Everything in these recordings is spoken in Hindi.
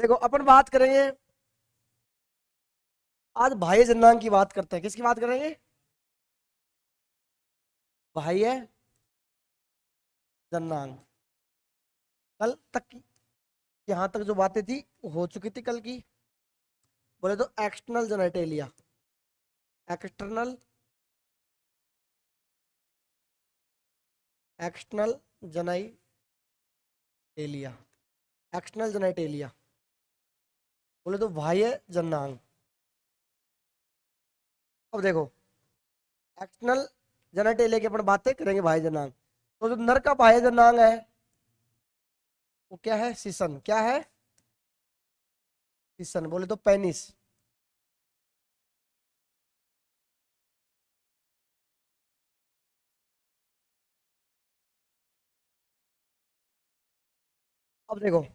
देखो अपन बात करेंगे आज बाह्य जननांग की बात करते हैं। किसकी बात करेंगे? बाह्य जननांग। कल तक की यहां तक जो बातें थी हो चुकी थी कल की। बोले तो external genitalia, external external genitalia, external genitalia बोले तो बाह्य जननांग। अब देखो एक्सटर्नल जेनेटेलिया की अपन बातें करेंगे बाह्य जननांग। तो जो नर का बाह्य जननांग है वो क्या है? सीसन। क्या है? सीसन। बोले तो पेनिस। अब देखो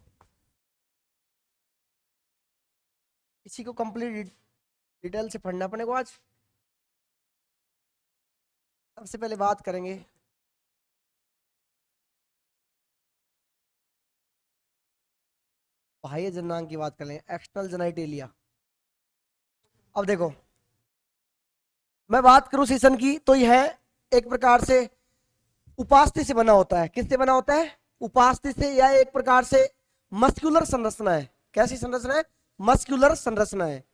इसी को कंप्लीट डिटेल से पढ़ना अपने को आज। सबसे पहले बात करेंगे बाह्य जननांग की बात करें, एक्सटर्नल जेनाइटेलिया। अब देखो मैं बात करूं सीसन की तो यह एक प्रकार से उपास्थि से बना होता है। किससे बना होता है? उपास्थि से। यह एक प्रकार से मस्कुलर संरचना है। कैसी संरचना है? मस्कुलर संरचना है।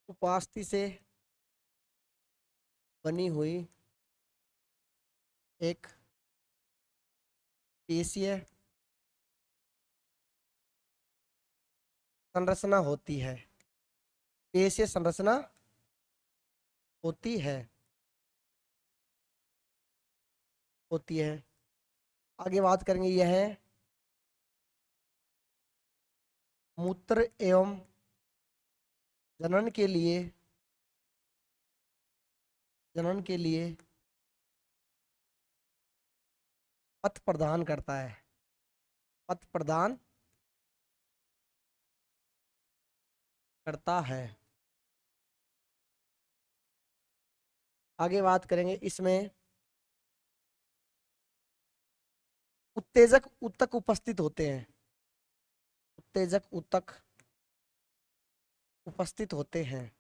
उपास्थि से बनी हुई एक पेशीय संरचना होती है। पेशीय संरचना होती है, होती है। आगे बात करेंगे यह है मूत्र एवं जनन के लिए, जनन के लिए पथ प्रदान करता है। पथ प्रदान करता है। आगे बात करेंगे इसमें उत्तेजक ऊतक उपस्थित होते हैं। उत्तेजक ऊतक उपस्थित होते हैं,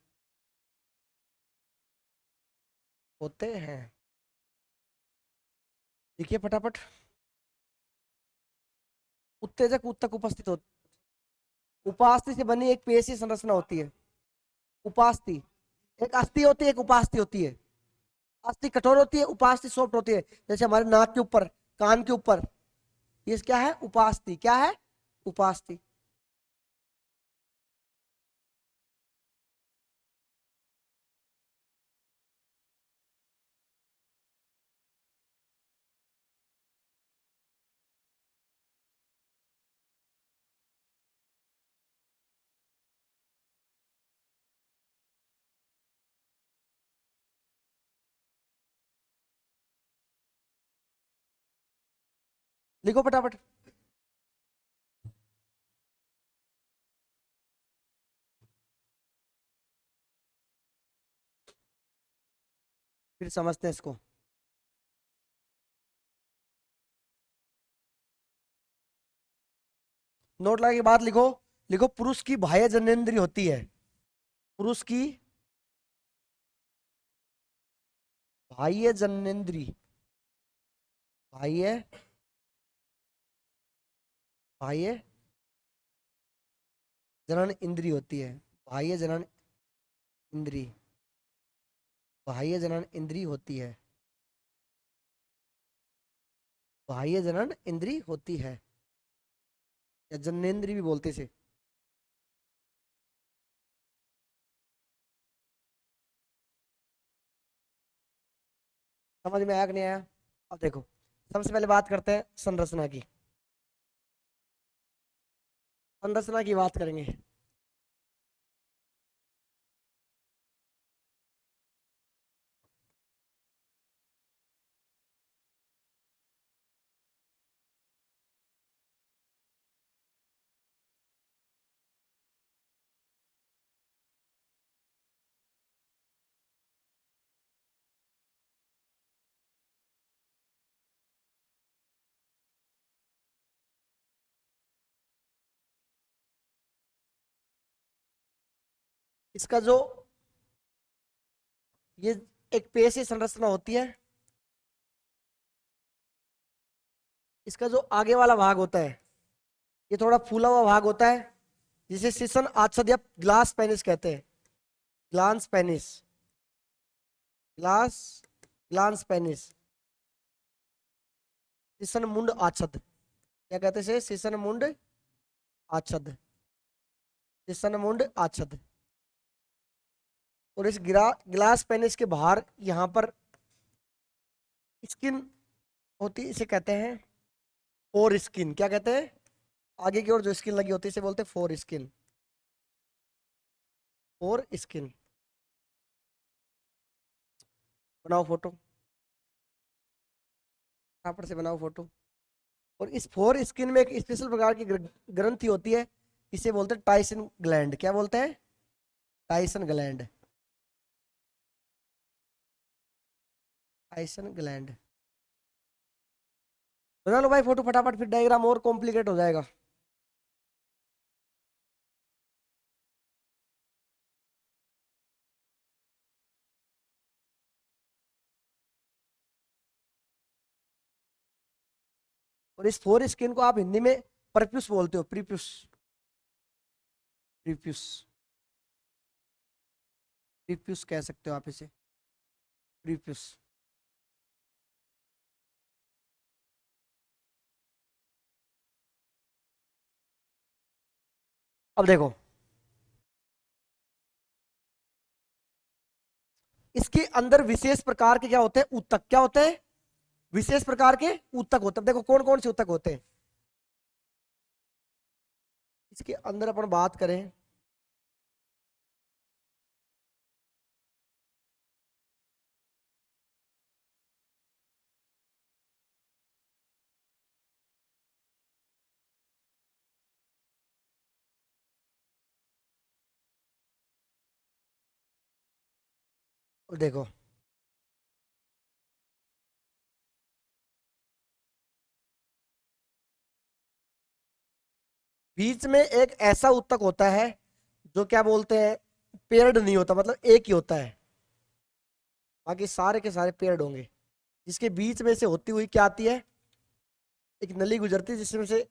होते हैं। देखिए फटाफट, उत्तेजक ऊतक उपस्थित होते। उपास्थि से बनी एक पेशीय संरचना होती है। उपास्थि, एक अस्थि होती है, एक उपास्थि होती है। अस्थि कठोर होती है, उपास्थि सॉफ्ट होती है। जैसे हमारे नाक के ऊपर, कान के ऊपर, ये क्या है? उपास्थि। क्या है? उपास्थि। लिखो फटाफट। फिर समझते हैं इसको। नोट लगा के बाद लिखो। लिखो पुरुष की बाह्य जननेंद्रिय होती है। पुरुष की बाह्य जननेंद्रिय, बाह्य, बाह्य जनन इंद्रिय होती है। बाह्य जनन इंद्रिय, बाह्य जनन इंद्रिय होती है। बाह्य जनन इंद्रिय होती है या जननेंद्रिय भी बोलते से। समझ में आया कि नहीं आया? अब देखो सबसे पहले बात करते हैं संरचना की। संरचना की बात करेंगे। इसका जो ये एक पेशी संरचना होती है, इसका जो आगे वाला भाग होता है ये थोड़ा फूला हुआ भाग होता है, जिसे सीसन आच्छाद या ग्लास पेनिस कहते हैं। Glans penis, glans penis, season मुंड आच्छाद, क्या कहते हैं? सीसन मुंड आच्छाद, सीसन मुंड आच्छाद। और इस ग्लास पेनिस के बाहर यहाँ पर स्किन होती है, इसे कहते हैं फोर स्किन। क्या कहते हैं? आगे की ओर जो स्किन लगी होती है इसे बोलते हैं फोर स्किन, फोर स्किन। बनाओ फोटो, फटाफट से बनाओ फोटो। और इस फोर स्किन में एक स्पेशल प्रकार की ग्रंथि होती है, इसे बोलते हैं टाइसन ग्लैंड। क्या बोलते हैं? Tyson gland, Tyson gland. बना लो भाई फोटो फटाफट, फिर डायग्राम और कॉम्प्लिकेट हो जाएगा। और इस फोर स्किन को आप हिंदी में परप्यूस बोलते हो, प्रीप्यूस, प्रीप्यूस, प्रीप्यूस कह सकते हो आप इसे, प्रीप्यूस। अब देखो, इसके अंदर विशेष प्रकार के क्या होते हैं? ऊतक। क्या होते हैं? विशेष प्रकार के ऊतक होते हैं। देखो कौन कौन से ऊतक होते हैं इसके अंदर, अपन बात करें देखो, बीच में एक ऐसा ऊतक होता है जो क्या बोलते हैं, पेयर्ड नहीं होता, मतलब एक ही होता है, बाकी सारे के सारे पेयर्ड होंगे। जिसके बीच में से होती हुई क्या आती है? एक नली गुजरती है जिसमें से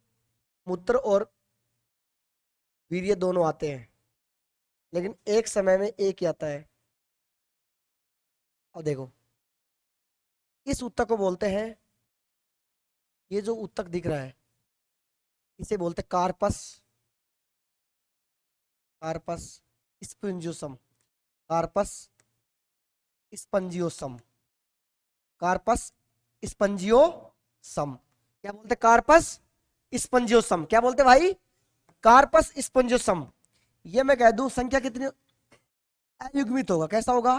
मूत्र और वीर्य दोनों आते हैं, लेकिन एक समय में एक ही आता है। अब देखो, इस ऊतक को बोलते हैं, ये जो ऊतक दिख रहा है इसे बोलते हैं corpus, corpus spongiosum, corpus spongiosum, corpus spongiosum. क्या बोलते? Corpus spongiosum. क्या बोलते भाई? Corpus spongiosum. ये मैं कह दूं संख्या कितनी? अयुग्मित होगा। कैसा होगा?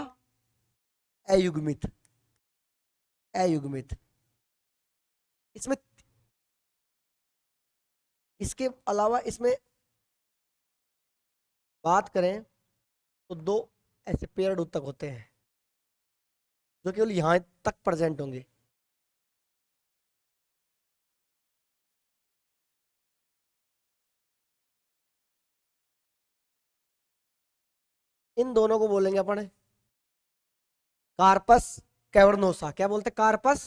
अयुग्मित, अयुग्मित। इसमें, इसके अलावा इसमें बात करें तो दो ऐसे पेयर्ड ऊतक होते हैं जो केवल यहां तक प्रेजेंट होंगे। इन दोनों को बोलेंगे अपन कार्पस कैवर्नोसा। क्या बोलते? Corpus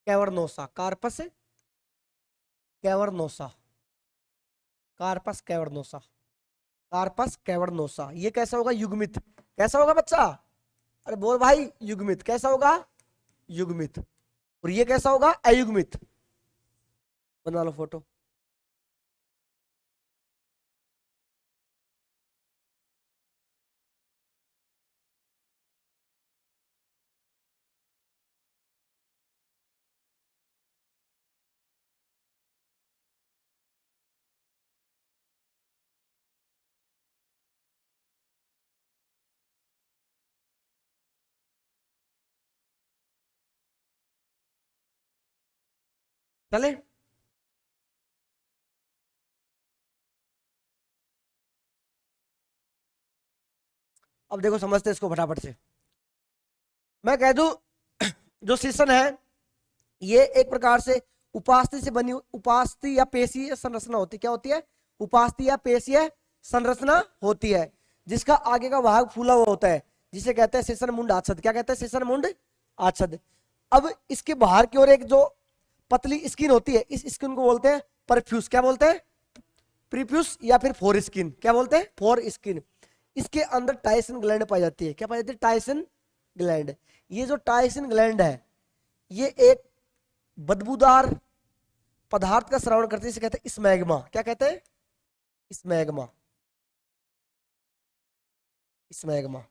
cavernosa, corpus cavernosa, corpus cavernosa, corpus cavernosa. ये कैसा होगा? युग्मित। कैसा होगा बच्चा? अरे बोल भाई, युग्मित। कैसा होगा? युग्मित। और ये कैसा होगा? अयुग्मित। बना लो फोटो। चले, अब देखो समझते इसको फटाफट से। मैं कह दूं जो सीसन है ये एक प्रकार से उपास्थि से बनी, उपास्थि या पेशीय संरचना होती है। क्या होती है? उपास्थि या पेशीय संरचना होती है, जिसका आगे का भाग फूला हुआ होता है, जिसे कहते हैं सेसन मुंड आच्छद। क्या कहते हैं? सेसन मुंड आच्छद। अब इसके बाहर की ओर एक जो पतली स्किन होती है, इस स्किन को बोलते हैं परफ्यूज। क्या बोलते हैं? प्रीफ्यूज या फिर फोर स्किन। क्या बोलते हैं? Four skin. इसके अंदर टायसिन ग्लैंड पाई जाती है। क्या पाई जाती है? टायसिन ग्लैंड। ये जो टायसिन ग्लैंड है, ये एक बदबूदार पदार्थ का श्रवण करते हैं, इसे कहते हैं स्मैग्मा। क्या कहते हैं? स्मैग्मा। स्मैग्मा।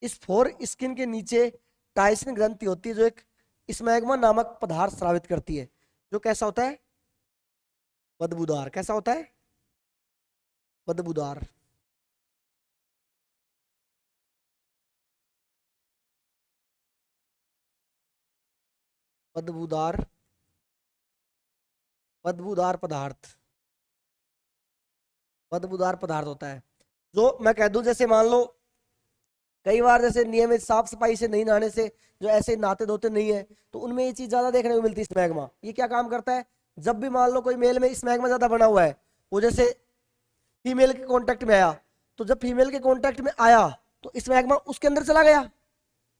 इस फोर स्किन के नीचे टायसिन ग्रंथि होती है, जो एक स्मैग्मा नामक पदार्थ स्रावित करती है, जो कैसा होता है? बदबूदार। कैसा होता है? बदबूदार। बदबूदार, बदबूदार पदार्थ, बदबूदार पदार्थ होता है। जो मैं कह दूं, जैसे मान लो कई बार जैसे नियमित साफ सफाई से नहीं नहाने से जो ऐसे नहाते धोते नहीं है, तो उनमें ये चीज ज्यादा देखने को मिलती है, स्मैग्मा। ये क्या काम करता है? जब भी मान लो कोई मेल में स्मैग्मा ज्यादा बना हुआ है, वो जैसे फीमेल के कांटेक्ट में आया, तो जब फीमेल के कांटेक्ट में आया तो स्मैग्मा उसके अंदर चला गया,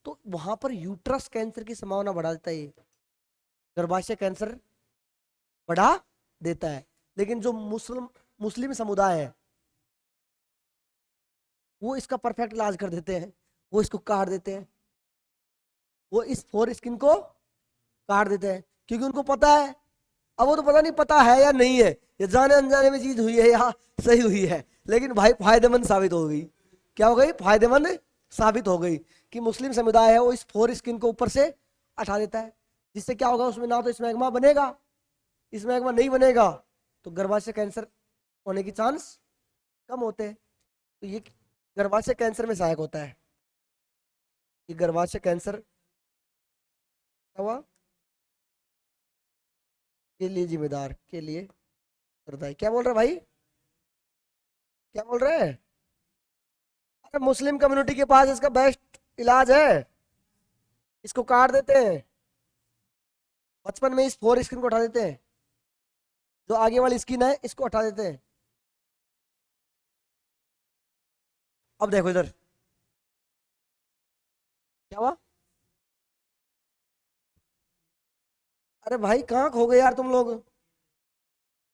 तो वहां पर यूट्रस कैंसर की संभावना बढ़ा देता है, ये गर्भाशय कैंसर बढ़ा देता है। लेकिन जो मुस्लिम समुदाय है, वो इसका परफेक्ट इलाज कर देते हैं। वो इसको काट देते हैं, वो इस फोर स्किन को काट देते हैं, क्योंकि उनको पता है। अब वो तो पता नहीं पता है या नहीं है, ये जाने अनजाने में चीज हुई है या सही हुई है, लेकिन भाई फायदेमंद साबित हो गई। क्या हो गई? फायदेमंद साबित हो गई कि मुस्लिम समुदाय है वो इस फोर स्किन को ऊपर से हटा देता है, जिससे क्या होगा? उसमें ना तो स्मैग्मा बनेगा, स्मैग्मा नहीं बनेगा तो गर्भाशय कैंसर होने की चांस कम होते हैं। तो ये गर्भाशय कैंसर में सहायक होता है। ये गर्भाशय कैंसर क्या हुआ के लिए जिम्मेदार, के लिए उत्तरदायी। क्या बोल रहे भाई? क्या बोल रहे हैं? अरे मुस्लिम कम्युनिटी के पास इसका बेस्ट इलाज है, इसको काट देते हैं, बचपन में इस फोर स्किन को उठा देते हैं, जो आगे वाली स्किन है इसको हटा देते हैं। अब देखो इधर क्या हुआ। अरे भाई कहाँ खो गए यार तुम लोग?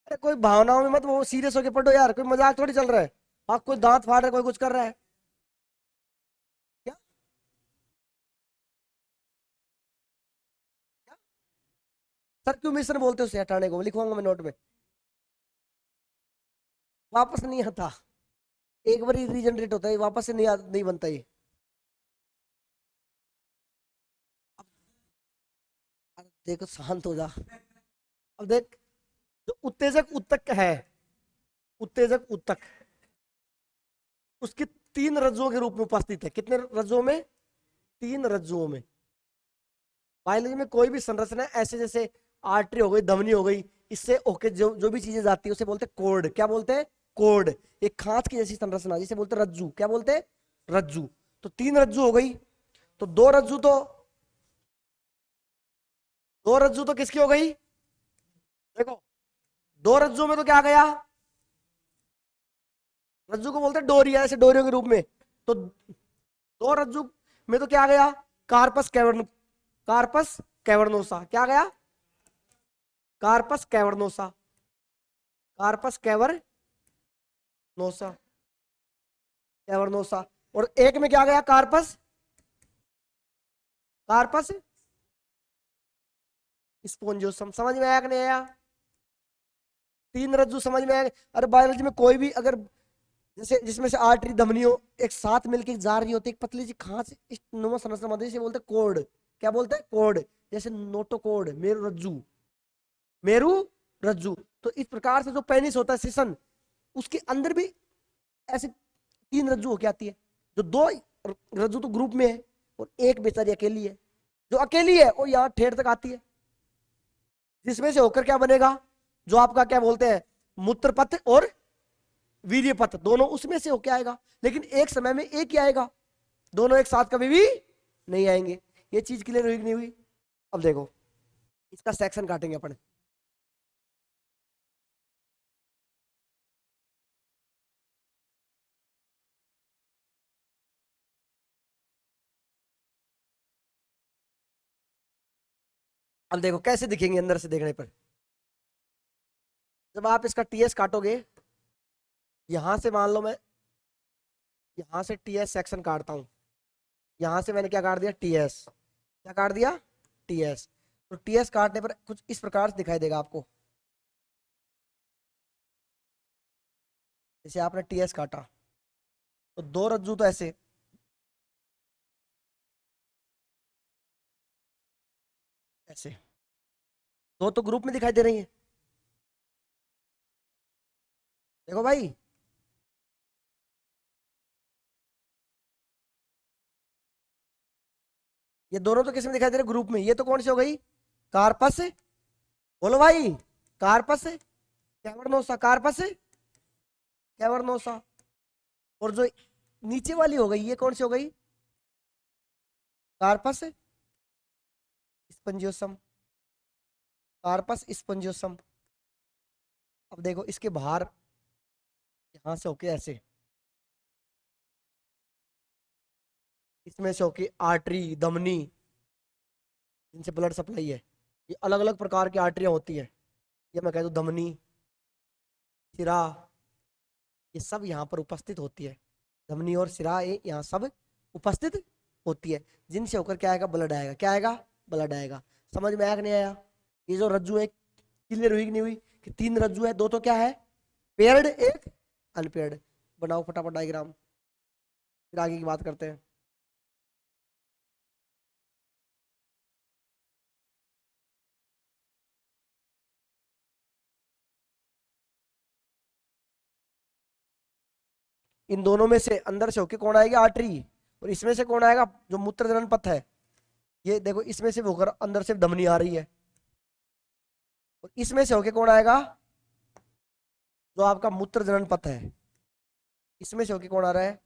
अरे कोई भावनाओं में मत वो सीरियस होके पढ़ो यार, कोई मजाक थोड़ी चल रहा है। आप कोई दांत फाड़ रहा है, कोई कुछ कर रहा है क्या? क्या? सर क्यों मिश्र बोलते हो उसे हटाने को? लिखवाऊंगा मैं नोट में। वापस नहीं आता, एक बार रीजनरेट होता है, वापस से नहीं बनता ये। अब देखो शांत हो जा। अब देख, जो उत्तेजक उत्तक है, उत्तेजक उत्तक उसकी तीन रज्जुओं के रूप में उपस्थित है। कितने रज्जुओं में? तीन रज्जुओं में। बायोलॉजी में कोई भी संरचना ऐसे जैसे आर्टरी हो गई, धमनी हो गई, इससे होके जो जो भी चीजें जाती है उसे बोलते हैं कोर्ड। क्या बोलते हैं? कोर्ड। एक खांच की जैसी संरचना जिसे बोलते हैं रज्जू। क्या बोलते हैं? रज्जू। तो तीन रज्जू हो गई, तो दो रज्जू तो किसकी हो गई? देखो, दो रज्जू में तो क्या गया? रज्जू को बोलते हैं डोरिया, ऐसे डोरियों के रूप में। तो दो रज्जू में तो क्या गया? Corpus cavern, corpus cavernosa. क्या गया? Corpus cavernosa, corpus cavernosa, cavernosa. और एक में क्या गया? Corpus, corpus spongiosum. समझ में आया कि नहीं आया? तीन रज्जू समझ में आया? अरे बायोलॉजी में कोई भी अगर जैसे जिसमें से आर्टरी धमनी हो, एक साथ मिलकर जा रही होती है, एक पतली सी खांच इस नुमा संरचना बनती है, इसे बोलते हैं कोर्ड। क्या बोलते हैं? कोर्ड। जैसे नोटोकोर्ड, मेरु रज्जू, मेरु रज्जू। तो इस प्रकार से जो पेनिस होता है सिसन, उसके अंदर भी ऐसे तीन रज्जू होके आती है। जो दो रज्जू तो ग्रुप में है और एक बेचारी अकेली है। जो अकेली है वो यहाँ ठेठ तक आती है, जिसमें से होकर क्या बनेगा? जो आपका क्या बोलते हैं, मूत्रपथ और वीर्यपथ, दोनों उसमें से होके आएगा। लेकिन एक समय में एक ही आएगा, दोनों एक साथ कभी भी नहीं आएंगे। ये चीज क्लियर हुई कि नहीं हुई? अब देखो इसका सेक्शन काटेंगे अपन। अब देखो कैसे दिखेंगे अंदर से देखने पर। जब आप इसका टीएस काटोगे, यहां से मान लो मैं यहां से टीएस सेक्शन काटता हूं, यहां से मैंने क्या काट दिया, टीएस, क्या काट दिया, टीएस। तो टीएस काटने पर कुछ इस प्रकार से दिखाई देगा आपको। जैसे आपने टीएस काटा तो दो रज्जू तो ऐसे, ऐसे दो तो ग्रुप में दिखाई दे रही है। देखो भाई, ये दोनों तो किस में दिखाई दे रहे, ग्रुप में। ये तो कौन सी हो गई, कार्पस। बोलो भाई, कार्पस, कैवर्नोसा, कार्पस, कैवर्नोसा। और जो नीचे वाली हो गई, ये कौन सी हो गई, कार्पस स्पंजियोसम, कार्पस स्पंजियोसम। अब देखो इसके बाहर यहां से होके ऐसे, इसमें से होके आर्टरी, धमनी, जिनसे ब्लड सप्लाई है। ये अलग अलग प्रकार की आर्टरियां होती है। ये मैं कह दूं धमनी, सिरा, ये सब यहाँ पर उपस्थित होती है। धमनी और सिरा ये यहाँ सब उपस्थित होती है, जिनसे होकर क्या आएगा, ब्लड आएगा। क्या आएगा, ब्लड आएगा। समझ में आया कि नहीं आया। ये जो रज्जु है क्लियर हुई कि नहीं हुई, कि तीन रज्जु है, दो तो क्या है पेयर्ड, एक अनपेयर्ड। बनाओ फटाफट डायग्राम, फिर आगे की बात करते हैं। इन दोनों में से अंदर से होके कौन आएगी, आर्टरी। और इसमें से कौन आएगा, जो मूत्र जनन पथ है। ये देखो इसमें से होकर अंदर से धमनी आ रही है। और इसमें से होके कौन आएगा, जो आपका मूत्र जनन पथ है। इसमें से होके कौन आ रहा है,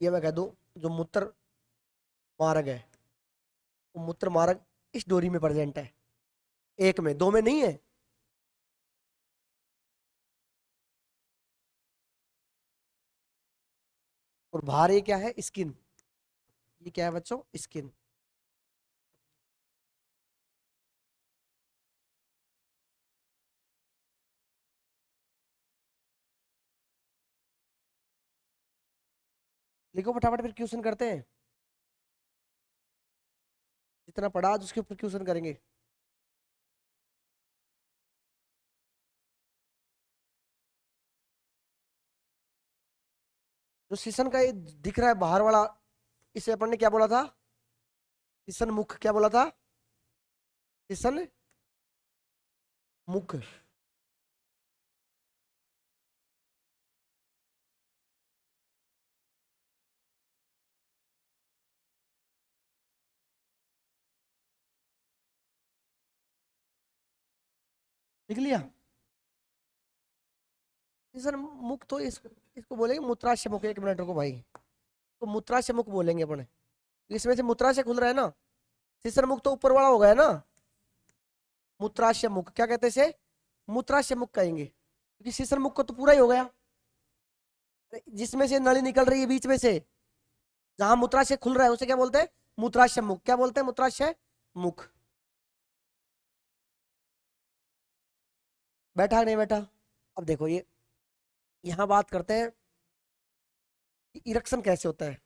ये मैं कह दूं जो मूत्र मार्ग है, वो मूत्र मार्ग इस डोरी में प्रेजेंट है। एक में, दो में नहीं है। और बाहर ये क्या है, स्किन। ये क्या है बच्चों, स्किन। लिखो फटाफट, फिर क्वेश्चन करते हैं। जितना पढ़ा आज उसके ऊपर क्वेश्चन करेंगे। जो शीशन का ये दिख रहा है बाहर वाला, इसे अपन ने क्या बोला था, शीशन मुख। क्या बोला था, शीशन मुख। लिख लिया। शीशन मुख तो इसको बोलेंगे मूत्राशय मुख। एक मिनट रुको भाई, तो मूत्राशय मुख बोलेंगे अपन। इसमें से मूत्राशय खुल रहा है ना, शीशन मुख तो ऊपर वाला हो गया ना। मूत्राशय मुख क्या कहते हैं इसे, मूत्राशय मुख कहेंगे, क्योंकि शीशन मुख को तो पूरा ही हो गया। जिसमें से नली निकल रही है बीच में से, जहां मूत्राशय खुल रहा है, उसे क्या बोलते हैं, मूत्राशय मुख। क्या बोलते हैं, मूत्राशय मुख। बैठा नहीं बैठा। अब देखो ये, यहां बात करते हैं इरेक्शन कैसे होता है।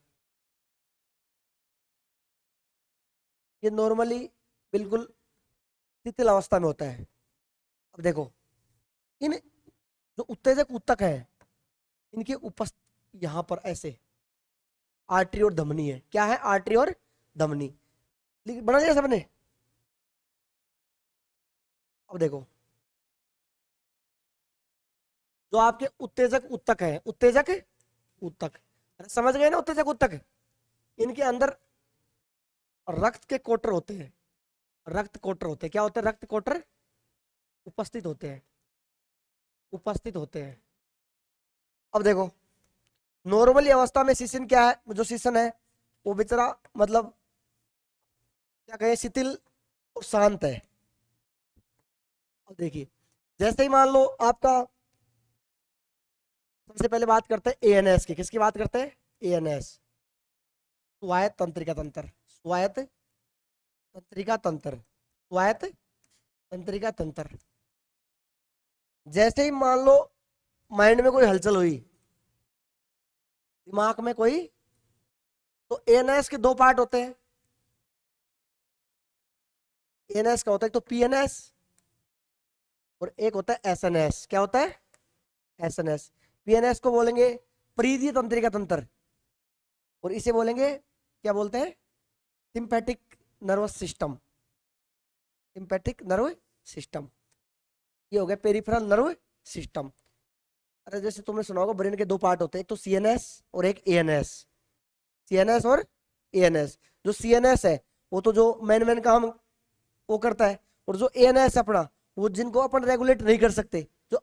ये नॉर्मली बिल्कुल शिथिल अवस्था में होता है। अब देखो इन जो उत्तेजक ऊतक है, इनके उपस्थित यहां पर ऐसे आर्टरी और धमनी है। क्या है, आर्टरी और धमनी। बना दिया सबने। अब देखो जो आपके उत्तेजक ऊतक है, उत्तेजक ऊतक, अरे समझ गए ना, उत्तेजक ऊतक, इनके अंदर रक्त के कोटर होते हैं। रक्त कोटर होते हैं, क्या होते हैं, रक्त कोटर उपस्थित होते हैं, उपस्थित होते हैं। अब देखो नॉर्मली अवस्था में शिशन क्या है, जो शिशन है वो बेचारा मतलब क्या कहें, शिथिल और शांत है। अब देखिए जैसे ही मान लो आपका, सबसे पहले बात करते हैं एएनएस की। किसकी बात करते हैं, एएनएस, स्वायत्त तंत्रिका तंत्र। स्वायत्त तंत्रिका तंत्र, स्वायत्त तंत्रिका तंत्र। जैसे ही मान लो माइंड में कोई हलचल हुई, दिमाग में कोई, तो एएनएस के दो पार्ट होते हैं। एएनएस का होता है एक तो पीएनएस और एक होता है एसएनएस। क्या होता है? एसएनएस। पीएनएस को बोलेंगे परिधीय तंत्रिका तंत्र और इसे बोलेंगे, क्या बोलते हैं? Sympathetic nervous system. Sympathetic nerve system, ये हो गया पेरिफेरल नर्व सिस्टम। अरे जैसे तुमने सुना होगा ब्रेन के दो पार्ट होते हैं, एक तो सीएनएस और एक एएनएस। सीएनएस और एएनएस। जो सीएनएस है वो तो जो मेन काम वो करता है, और जो एएनएस है अपना, वो जिनको अपन रेगुलेट नहीं कर सकते, जो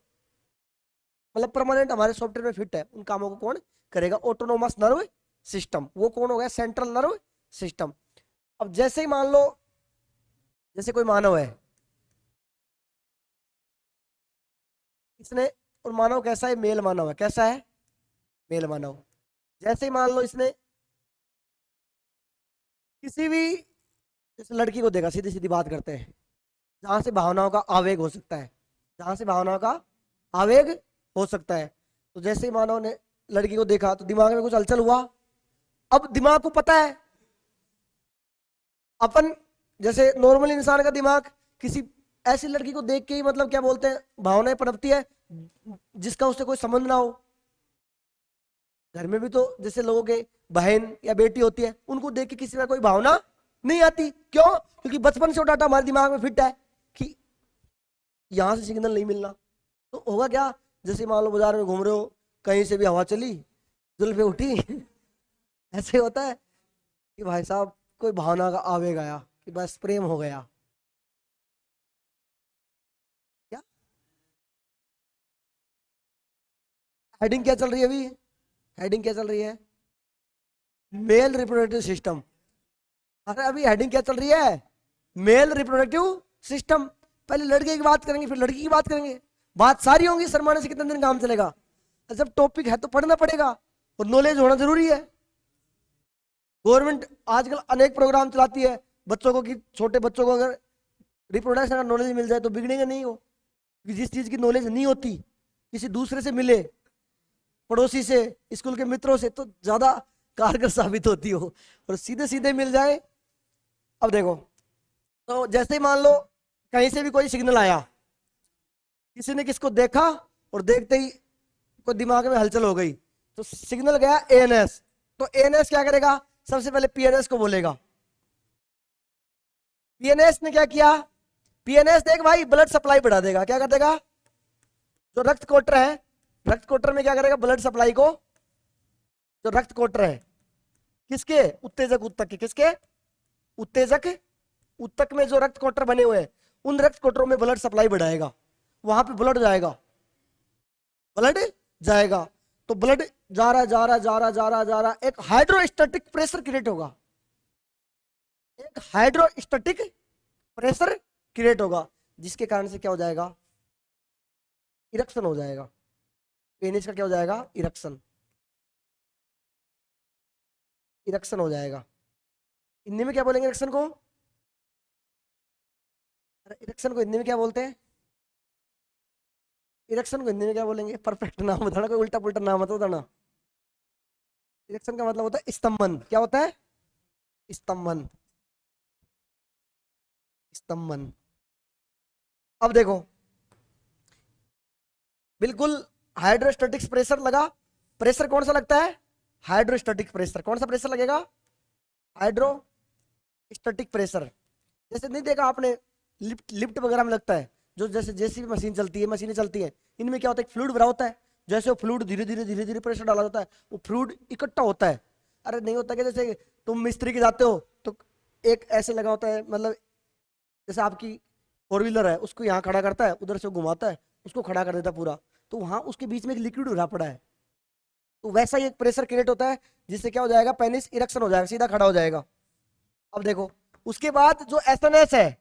मतलब परमानेंट हमारे सॉफ्टवेयर में फिट है, उन कामों को कौन करेगा? Autonomous nerve system. वो कौन हो गया? Central nerve system. अब जैसे ही मान लो, जैसे कोई मानव है, इसने, और मानव कैसा है? मेल मानव है। कैसा है? मेल मानव। जैसे ही मान लो इसने किसी भी, जैसे लड़की को देखा, सीधी सीधी बात करते हैं, जहां से भावनाओं का आवेग हो सकता है, जहां से भावनाओं का आवेग हो सकता है, तो जैसे ही मानव ने लड़की को देखा तो दिमाग में कुछ हलचल हुआ। अब दिमाग को पता है, अपन जैसे नॉर्मल इंसान का दिमाग किसी ऐसी लड़की को देख के ही, मतलब क्या बोलते हैं, भावनाएं पनपती है, जिसका उससे कोई संबंध ना हो। घर में भी तो जैसे लोगों के बहन या बेटी होती है, उनको देख के किसी का कोई भावना नहीं आती। क्यों? क्योंकि बचपन से वो डाटा हमारे दिमाग में फिट है कि यहां से सिग्नल नहीं मिलना। तो होगा क्या? जैसे मान लो बाजार में घूम रहे हो, कहीं से भी हवा चली, जुल्फे उठी ऐसे होता है कि भाई साहब कोई भावना का आवेग आया, कि बस प्रेम हो गया। क्या हेडिंग क्या चल रही है अभी? हेडिंग क्या चल रही है? Male reproductive system. अरे अभी हेडिंग क्या चल रही है? Male reproductive system. पहले लड़के की बात करेंगे, फिर लड़की की बात करेंगे। बात सारी होंगी, शर्माने से कितने दिन काम चलेगा? जब टॉपिक है तो पढ़ना पड़ेगा, और नॉलेज होना जरूरी है। गवर्नमेंट आजकल अनेक प्रोग्राम चलाती है बच्चों को, कि छोटे बच्चों को अगर रिप्रोडक्शन का नॉलेज मिल जाए तो बिगड़ेंगे नहीं हो। जिस चीज की नॉलेज नहीं होती, किसी दूसरे से मिले, पड़ोसी से, स्कूल के मित्रों से, तो ज्यादा कारगर साबित होती हो, और सीधे सीधे मिल जाए। अब देखो, तो जैसे ही मान लो कहीं से भी कोई सिग्नल आया, किसी ने किसको देखा, और देखते ही कोई दिमाग में हलचल हो गई, तो सिग्नल गया एएनएस। तो एएनएस क्या करेगा? सबसे पहले पीएनएस को बोलेगा। पीएनएस ने क्या किया? पीएनएस देख भाई, ब्लड सप्लाई बढ़ा देगा। क्या कर देगा? जो रक्त कोटर है, रक्त कोटर में क्या करेगा? ब्लड सप्लाई को, जो रक्त कोटर है किसके? उत्तेजक उत्तक के। किसके? उत्तेजक उत्तक में जो रक्त कोटर बने हुए हैं, उन रक्त कोटरों में ब्लड सप्लाई बढ़ाएगा। वहां पे ब्लड जाएगा, ब्लड जाएगा। तो ब्लड जा रहा जा रहा जा रहा जा रहा जा रहा, एक हाइड्रोस्टैटिक प्रेशर क्रिएट होगा। एक हाइड्रोस्टैटिक प्रेशर क्रिएट होगा, जिसके कारण से क्या हो जाएगा? इरेक्शन हो जाएगा। पेनिस का क्या हो जाएगा? इरेक्शन। इरेक्शन हो जाएगा। हिंदी में क्या बोलेंगे इरेक्शन को? अरे इरेक्शन को हिंदी में क्या बोलते हैं? इरेक्शन को हिंदी में क्या बोलेंगे? परफेक्ट नाम बताना, कोई उल्टा पुल्टा नाम मत बताना। इरेक्शन का मतलब होता है स्तंभन। क्या होता है? स्तंभन। स्तंभन। अब देखो, बिल्कुल हाइड्रोस्टैटिक प्रेशर लगा। प्रेशर कौन सा लगता है? Hydrostatic pressure. कौन सा प्रेशर लगेगा? Hydrostatic pressure. जैसे नहीं देखा आपने, लिफ्ट लिफ्ट वगैरह में लगता है, जो जैसे जेसीबी मशीन चलती है, मशीनें चलती है, इनमें क्या होता है? फ्लूइड भरा होता है। जैसे वो फ्लूइड धीरे धीरे प्रेशर डाला जाता है, वो फ्लूइड इकट्ठा होता है। अरे नहीं होता कि जैसे तुम मिस्त्री के जाते हो तो एक ऐसे लगा होता है, मतलब जैसे आपकी फोर व्हीलर है, उसको यहाँ खड़ा करता है, उधर से वो घुमाता है, उसको खड़ा कर देता है पूरा, तो वहां उसके बीच में एक लिक्विड भरा पड़ा है। तो वैसा ही एक प्रेशर क्रिएट होता है, जिससे क्या हो जाएगा? पेनिस इरेक्शन हो जाएगा, सीधा खड़ा हो जाएगा। अब देखो, उसके बाद जो एसएनएस है,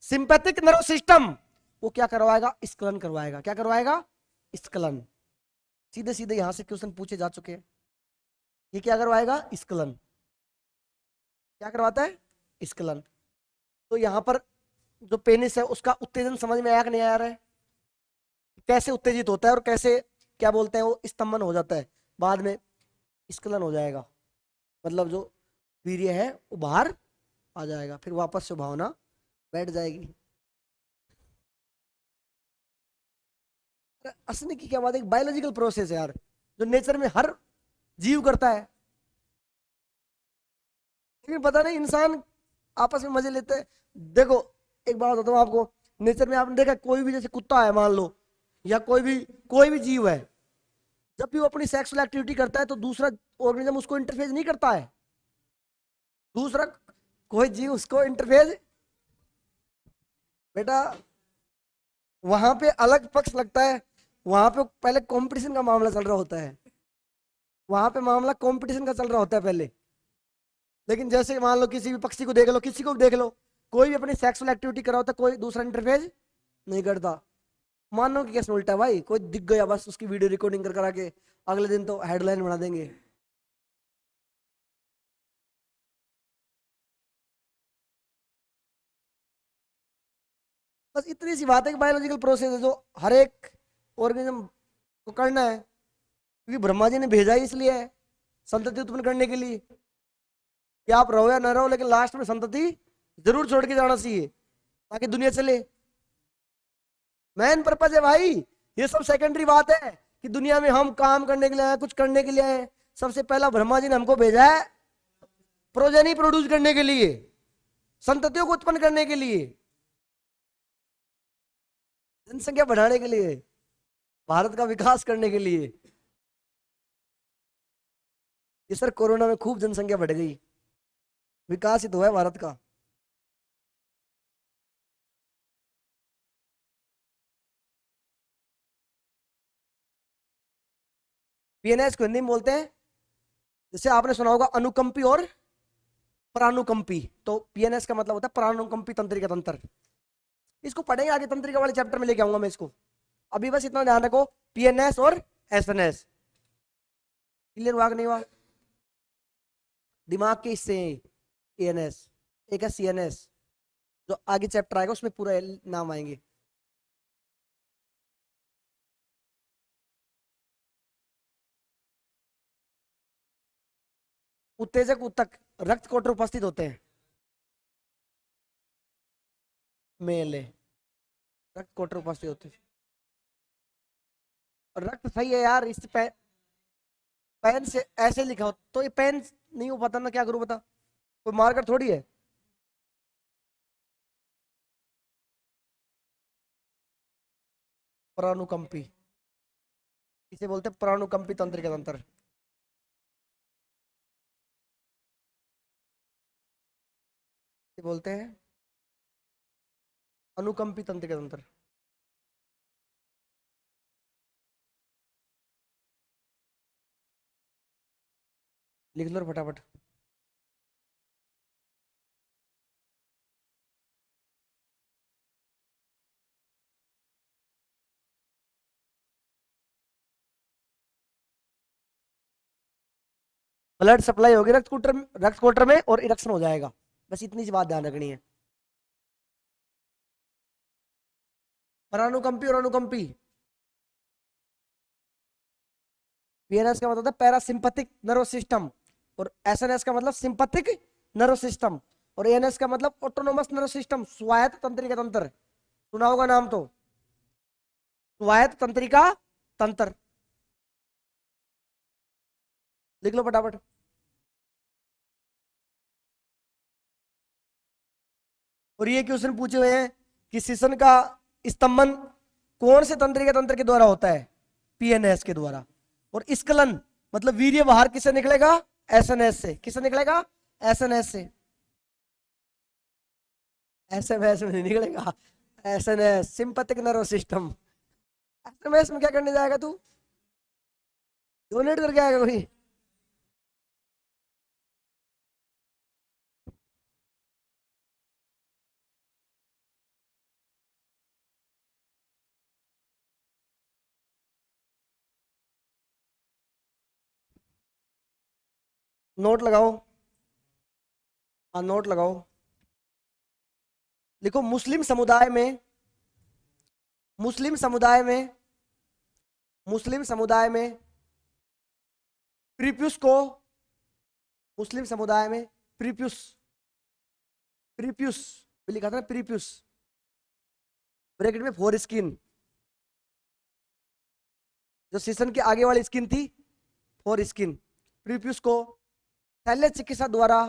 सिंपैथिक नर्व सिस्टम, वो क्या करवाएगा? स्खलन करवाएगा। क्या करवाएगा? स्खलन। सीधे सीधे यहां से क्वेश्चन पूछे जा चुके हैं। ये क्या करवाएगा? स्खलन। क्या करवाता है? स्खलन। तो यहाँ पर जो पेनिस है उसका उत्तेजन समझ में आया कि नहीं आ रहा है, कैसे उत्तेजित होता है और कैसे क्या बोलते हैं वो स्तंभन हो जाता है, बाद में स्खलन हो जाएगा, मतलब जो वीर्य है वो बाहर आ जाएगा, फिर वापस से भावना बैठ जाएगी। हंसने की क्या बात है, एक बायोलॉजिकल प्रोसेस है यार, जो नेचर में हर जीव करता है, लेकिन पता नहीं इंसान आपस में मजे लेते हैं। देखो एक बात बताता हूँ आपको, नेचर में आपने देखा कोई भी जैसे कुत्ता है मान लो, या कोई भी जीव है, जब भी वो अपनी सेक्सुअल एक्टिविटी करता है तो दूसरा ऑर्गेनिज्म उसको इंटरफेस नहीं करता है, दूसरा कोई जीव उसको इंटरफेस, बेटा वहां पे अलग पक्ष लगता है, वहां पे पहले कंपटीशन का मामला चल रहा होता है, वहां पे मामला कंपटीशन का चल रहा होता है पहले। लेकिन जैसे मान लो किसी भी पक्षी को देख लो, किसी को भी देख लो, कोई भी अपनी सेक्सुअल एक्टिविटी कर रहा होता है, कोई दूसरा इंटरफेस नहीं करता। मानो कि कैसे उल्टा है भाई, कोई दिख गया बस उसकी वीडियो रिकॉर्डिंग कर करा के अगले दिन तो हेडलाइन बना देंगे। बस इतनी सी बात है कि बायोलॉजिकल प्रोसेस है जो हर एक ऑर्गेनिज्म को करना है, क्योंकि ब्रह्मा जी ने भेजा ही इसलिए है, संतति उत्पन्न करने के लिए, कि आप रहो या ना रहो लेकिन लास्ट में संतति जरूर छोड़ के जाना चाहिए ताकि दुनिया चले। मेन पर्पज है भाई, ये सब सेकेंडरी बात है कि दुनिया में हम काम करने के लिए आए, कुछ करने के लिए आए। सबसे पहला ब्रह्मा जी ने हमको भेजा है प्रोजेनी प्रोड्यूस करने के लिए, संततियों को उत्पन्न करने के लिए, जनसंख्या बढ़ाने के लिए, भारत का विकास करने के लिए। ये सर कोरोना में खूब जनसंख्या बढ़ गई, विकास ही तो है भारत का। पीएनएस को हिंदी में बोलते हैं, जैसे आपने सुना होगा अनुकंपी और प्राणुकंपी, तो पीएनएस का मतलब होता है प्राणुकंपी तंत्रिका तंत्र। इसको पढ़ेंगे आगे, तंत्रिका वाले चैप्टर में लेके आऊंगा मैं इसको, अभी बस इतना ध्यान रखो, पीएनएस और एसएनएस। क्लियर हुआ कि नहीं हुआ? दिमाग के हिस्से एएनएस, एक है सीएनएस, जो आगे चैप्टर आएगा उसमें पूरा नाम आएंगे। उत्तेजक उत्तक रक्त कोटर उपस्थित होते हैं, मेले रक्त कोटर उपस्थित होते हैं। रक्त सही है यार, इस पेन से ऐसे लिखा हो तो ये पेन नहीं हो पाता ना, क्या करूं बता, कोई मार्कर थोड़ी है। प्राणुकंपी, इसे बोलते हैं प्राणुकंपी तंत्रिका तंत्र, इसे बोलते हैं अनुकंपी तंत्रिका तंत्र। लिख लो फटाफट। ब्लड सप्लाई होगी रक्त कोटर में और इरेक्शन हो जाएगा, बस इतनी सी बात ध्यान रखनी है। प्राणुकंपी और अनुकंपी, पीएनएस का मतलब होता है पैरासिम्पैथिक नर्वस सिस्टम, और एसएनएस का मतलब सिंपैथिक नर्वस सिस्टम, और एएनएस का मतलब ऑटोनोमस नर्वस सिस्टम, स्वायत्त तंत्रिका तंत्र। सुना होगा नाम तो, स्वायत्त तंत्रिका तंत्र, लिख लो फटाफट। और ये क्वेश्चन पूछे हुए हैं कि शिशन का स्तंभन कौन से तंत्रिका तंत्र के द्वारा होता है? पीएनएस के द्वारा। और स्खलन मतलब वीर्य बाहर किससे निकलेगा? एसएनएस से। किससे निकलेगा? एसएनएस से। एसएमएस में नहीं निकलेगा, SNS sympathetic nervous system. SMS में क्या करने जाएगा तू? डोनेट करके आएगा कोई? नोट लगाओ, हाँ नोट लगाओ। लिखो मुस्लिम समुदाय में, मुस्लिम समुदाय में, मुस्लिम समुदाय में प्रीप्यूस को, मुस्लिम समुदाय में प्रीप्यूस, प्रीप्यूस लिखा था ना, प्रीप्यूस ब्रैकेट में फोर स्किन, जो सीसन के आगे वाली स्किन थी फोर स्किन, प्रीप्यूस को शल्य चिकित्सा द्वारा,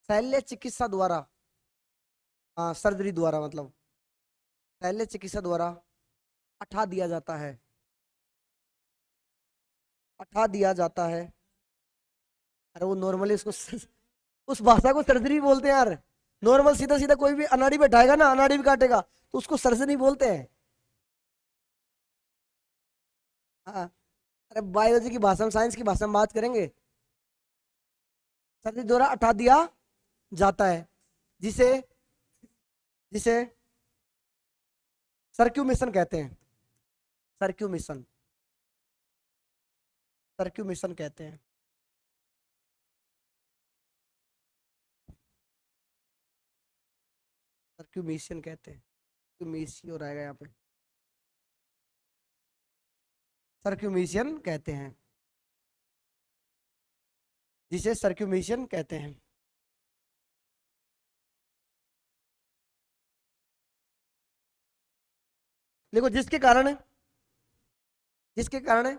शल्य चिकित्सा द्वारा, हाँ सर्जरी द्वारा, मतलब शल्य चिकित्सा द्वारा हटा दिया जाता है, हटा दिया जाता है। अरे वो नॉर्मली उसको उस भाषा को सर्जरी बोलते हैं यार। नॉर्मल सीधा सीधा कोई भी अनाड़ी बैठाएगा ना, अनाड़ी भी काटेगा तो उसको सर्जरी बोलते हैं। हाँ, अरे बायोलॉजी की भाषा में, साइंस की भाषा में बात करेंगे। सर्जरी द्वारा हटा दिया जाता है, जिसे जिसे सर्क्यूमिशन कहते हैं, सर्क्यूमिशन, सर्क्यूमिशन कहते हैं। सर्क्यूमिशन कहते हैं, सर्क्यूमिशन हो रहेगा यहाँ पे, सर्क्यूमिशन कहते हैं, जिसे सर्क्यूमिशन कहते हैं। देखो जिसके कारण, जिसके कारण,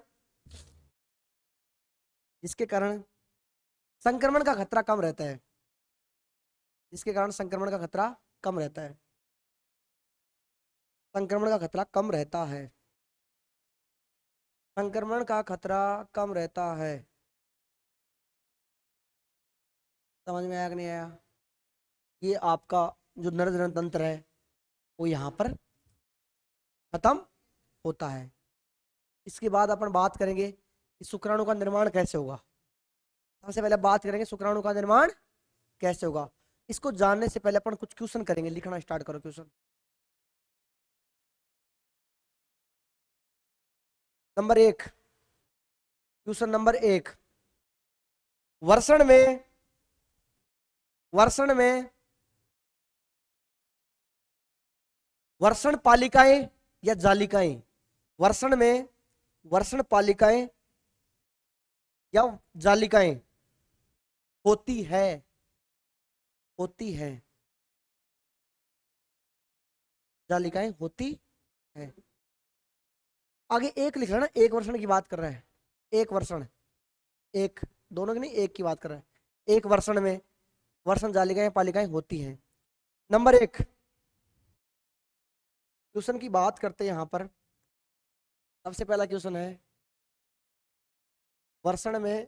जिसके कारण संक्रमण का खतरा कम रहता है, जिसके कारण संक्रमण का खतरा कम रहता है, संक्रमण का खतरा कम रहता है, संक्रमण का खतरा कम रहता है। समझ में आया कि नहीं आया? ये आपका जो नर तंत्र है वो यहाँ पर खत्म होता है। इसके बाद अपन बात करेंगे कि शुक्राणु का निर्माण कैसे होगा। सबसे पहले बात करेंगे शुक्राणु का निर्माण कैसे होगा। इसको जानने से पहले अपन कुछ क्वेश्चन करेंगे। लिखना स्टार्ट करो क्वेश्चन। नंबर 1, क्वेश्चन नंबर 1, वर्षण में, वर्षण में वर्षण पालिकाएं या जालिकाएं, वर्षण में वर्षण पालिकाएं या जालिकाएं होती है, होती है, जालिकाएं होती है। आगे एक लिख रहा है ना, एक वर्षण की बात कर रहा है, एक वर्षण, एक, दोनों की नहीं, एक की बात कर रहा है। एक वर्षण में वर्षण जालिकाएं पालिकाएं होती हैं। नंबर 1 क्वेश्चन की बात करते हैं। यहां पर सबसे पहला क्वेश्चन है, वर्षण में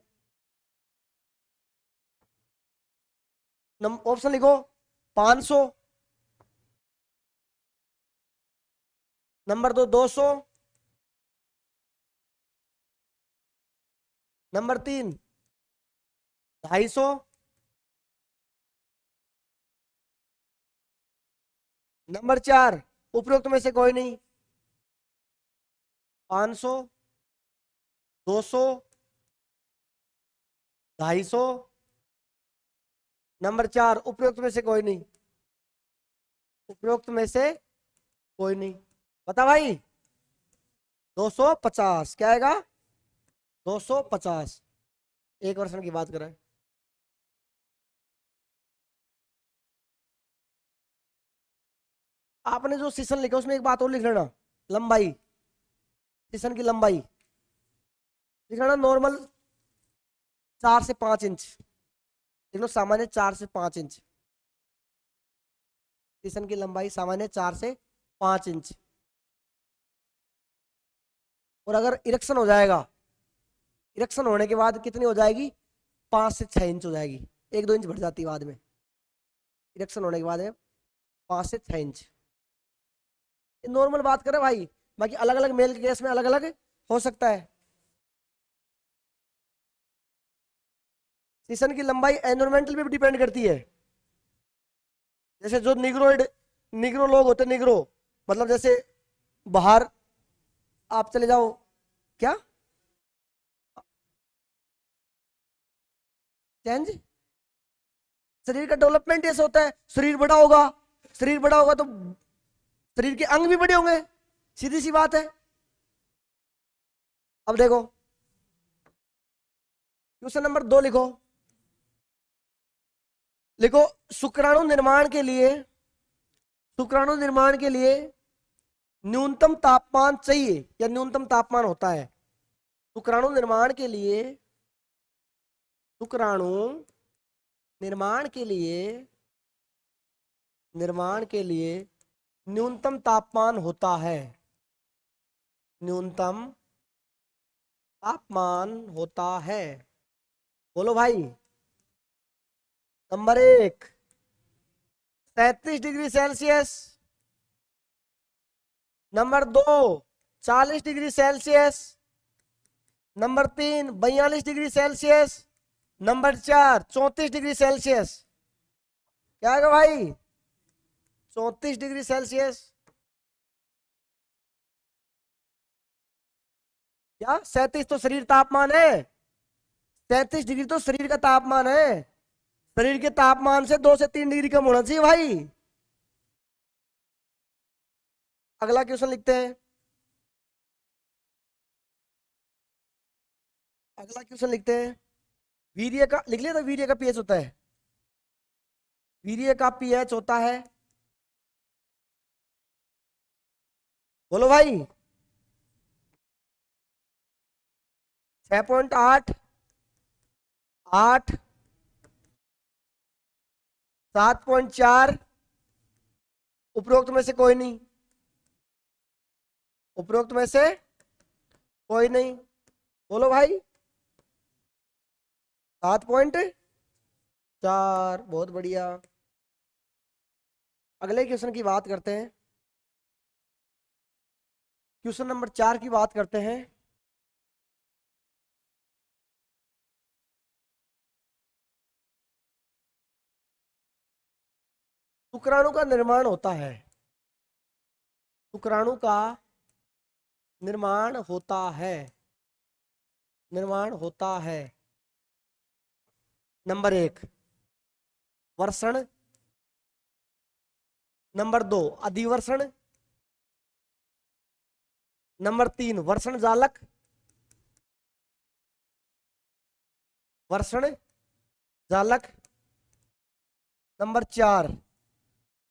ऑप्शन लिखो 500, नंबर 2 200, नंबर 3 250, नंबर 4 उपरोक्त में से कोई नहीं, 500, 200, 250, नंबर 4 उपरोक्त में से कोई नहीं, उपरोक्त में से कोई नहीं। बता भाई 250 क्या आएगा? 250 एक वर्षण की बात करें। आपने जो सीसन लिखा उसमें एक बात और लिख लेना, लंबाई, सीसन की लंबाई लिख लेना नॉर्मल 4 से 5 इंच लिख लो, सामान्य 4 से 5 इंच, सीसन की लंबाई सामान्य 4 से 5 इंच। और अगर इरेक्शन हो जाएगा, इरेक्शन होने के बाद कितनी हो जाएगी? 5 से 6 इंच हो जाएगी, 1-2 इंच बढ़ जाती है बाद में, इरेक्शन होने के बाद में 5 से 6 इंच। नॉर्मल बात करें भाई, बाकी अलग अलग मेल के केस में अलग अलग हो सकता है। सीसन की लंबाई एनवायरमेंटल पे भी डिपेंड करती है। जैसे जो निग्रोइड, निग्रो लोग होते हैं, निग्रो मतलब जैसे बाहर आप चले जाओ, क्या चेंज, शरीर का डेवलपमेंट ऐसा होता है, शरीर बड़ा होगा शरीर बड़ा होगा तो शरीर के अंग भी बड़े होंगे, सीधी सी बात है। अब देखो क्वेश्चन नंबर 2 लिखो। लिखो शुक्राणु निर्माण के लिए, शुक्राणु निर्माण के लिए न्यूनतम तापमान चाहिए या न्यूनतम तापमान होता है? शुक्राणु निर्माण के लिए, शुक्राणु निर्माण के लिए, निर्माण के लिए न्यूनतम तापमान होता है, न्यूनतम तापमान होता है। बोलो भाई। Number 1 37 degree Celsius, number 2 40 degree Celsius, number 3 42 degree Celsius, number 4 34 degree Celsius. क्या है भाई? 34 डिग्री सेल्सियस। क्या 37 तो शरीर तापमान है, 33 डिग्री तो शरीर का तापमान है। शरीर के तापमान से 2 से 3 डिग्री कम होना चाहिए भाई। अगला क्वेश्चन लिखते हैं। अगला क्वेश्चन लिखते हैं। वीर्य का लिख लिया था, वीर्य का पीएच होता है, वीर्य का पीएच होता है, बोलो भाई 6.8, 8, 7.4, उपरोक्त में से कोई नहीं, उपरोक्त में से कोई नहीं। बोलो भाई 7.4, बहुत बढ़िया। अगले क्वेश्चन की बात करते हैं। क्वेश्चन नंबर 4 की बात करते हैं। शुक्राणु का निर्माण होता है, शुक्राणु का निर्माण होता है, निर्माण होता है। नंबर 1 वर्षण, नंबर 2 अधिवर्षण, नंबर 3 वर्षण जालक, वर्षण जालक, नंबर 4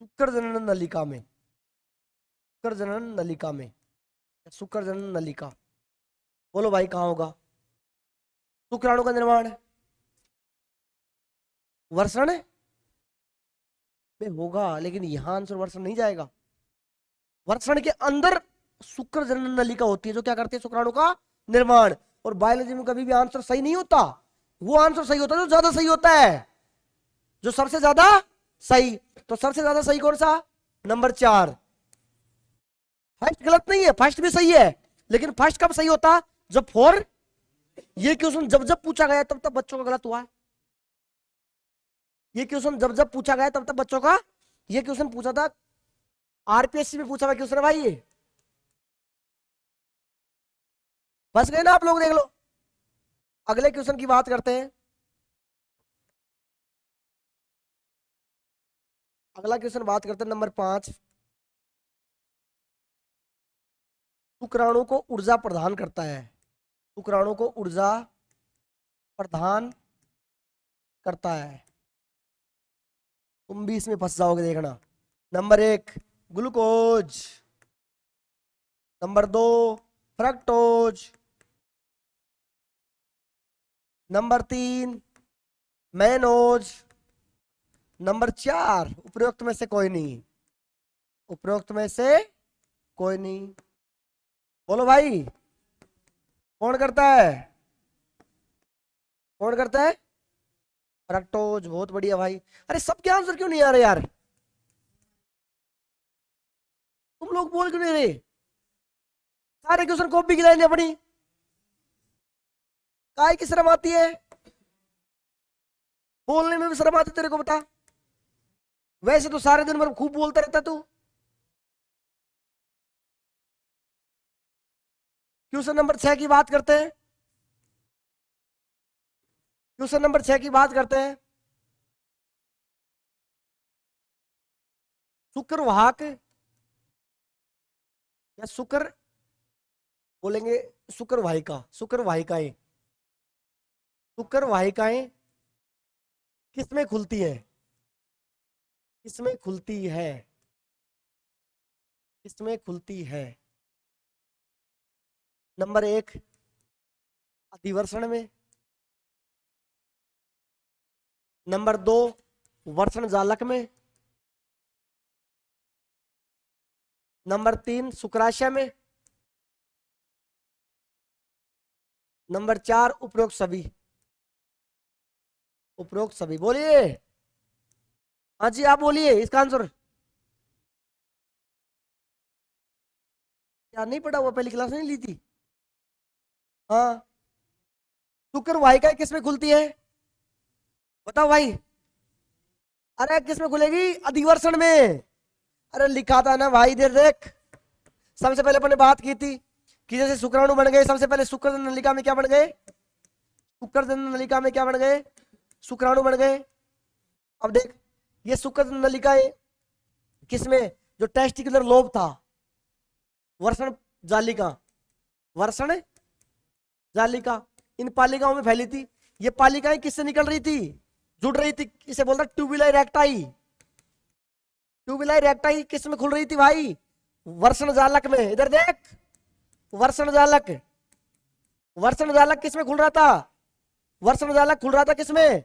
शुक्र जनन नलिका में, शुक्र जनन नलिका में, शुक्र जनन नलिका। बोलो भाई कहाँ होगा शुक्राणु का निर्माण? वर्षण में होगा, लेकिन यहां आंसर वर्षण नहीं जाएगा। वर्षण के अंदर शुक्र जनन नलिका होती है जो क्या करती है? शुक्राणु का निर्माण। और बायोलॉजी में कभी भी आंसर सही नहीं होता, वो आंसर सही होता है जो ज्यादा सही होता है, जो सबसे ज्यादा सही। तो सबसे ज्यादा सही कौन सा? नंबर 4। फर्स्ट गलत नहीं है, फर्स्ट भी सही है, लेकिन फर्स्ट कब सही होता? जब 4, ये क्वेश्चन जब जब पूछा गया तब तब बच्चों का गलत हुआ है। ये क्वेश्चन जब जब पूछा गया तब तब बच्चों का, ये क्वेश्चन पूछा था आरपीएससी में, पूछा हुआ क्वेश्चन है भाई ये। बस गए ना आप लोग, देख लो। अगले क्वेश्चन की बात करते हैं। अगला क्वेश्चन बात करते हैं नंबर 5। शुक्राणु को ऊर्जा प्रदान करता है, शुक्राणु को ऊर्जा प्रदान करता है। तुम भी इसमें फंस जाओगे देखना। Number 1 glucose, number 2 fructose, number 3 mannose, number 4 उपरोक्त में से कोई नहीं, उपरोक्त में से कोई नहीं। बोलो भाई कौन करता है? कौन करता है? फ्रक्टोज, बहुत बढ़िया भाई। अरे सबके आंसर क्यों नहीं आ रहे यार? तुम लोग बोल क्यों नहीं रहे? सारे क्वेश्चन कॉपी की लाइन अपनी, काय की शर्म आती है? बोलने में भी शर्म आती तेरे को, बता। वैसे तो सारे दिन भर खूब बोलता रहता तू। क्वेश्चन नंबर 6 की बात करते हैं। क्वेश्चन नंबर 6 की बात करते हैं। शुक्र वाहक या शुक्र बोलेंगे, शुक्र वाहिका, शुक्र वाहिकाएं, शुक्र वाहिकाएं किसमें खुलती है, किसमें खुलती है, किसमें खुलती है? नंबर 1 अधिवर्षण में, नंबर 2 वर्षण जालक में, नंबर 3 शुक्राशय में, नंबर 4 उपरोक्त सभी। उपरोक्त सभी बोलिए। हाँ जी आप बोलिए इसका आंसर। क्या नहीं पढ़ा हुआ, पहली क्लास नहीं ली थी? हाँ, शुक्र वाहिका किसमें खुलती है बताओ भाई। अरे किसमें खुलेगी? अधिवर्षण में। अरे लिखा था ना भाई, इधर देख। सबसे पहले अपने बात की थी कि जैसे शुक्राणु बन गए, सबसे पहले शुक्र नलिका में क्या बन गए? शुक्र नलिका में क्या बन गए? शुक्राणु बन गए। अब देख ये शुक्र नलिकाएं किसमें, जो टेस्टिकुलर लोब था, वर्षण जालिका, वर्षण जालिका, इन पालिकाओं में फैली थी। ये पालिकाएं किससे निकल रही थी? जुड़ रही थी। इसे बोलता ट्यूबुलार रेक्टाई। ट्यूबुलार रेक्टाई किस में खुल रही थी भाई? वर्षण जालक में। इधर देख, वर्षण जालक, वर्षण जालक किस में खुल रहा था? वर्षण जालक खुल रहा था किसमें?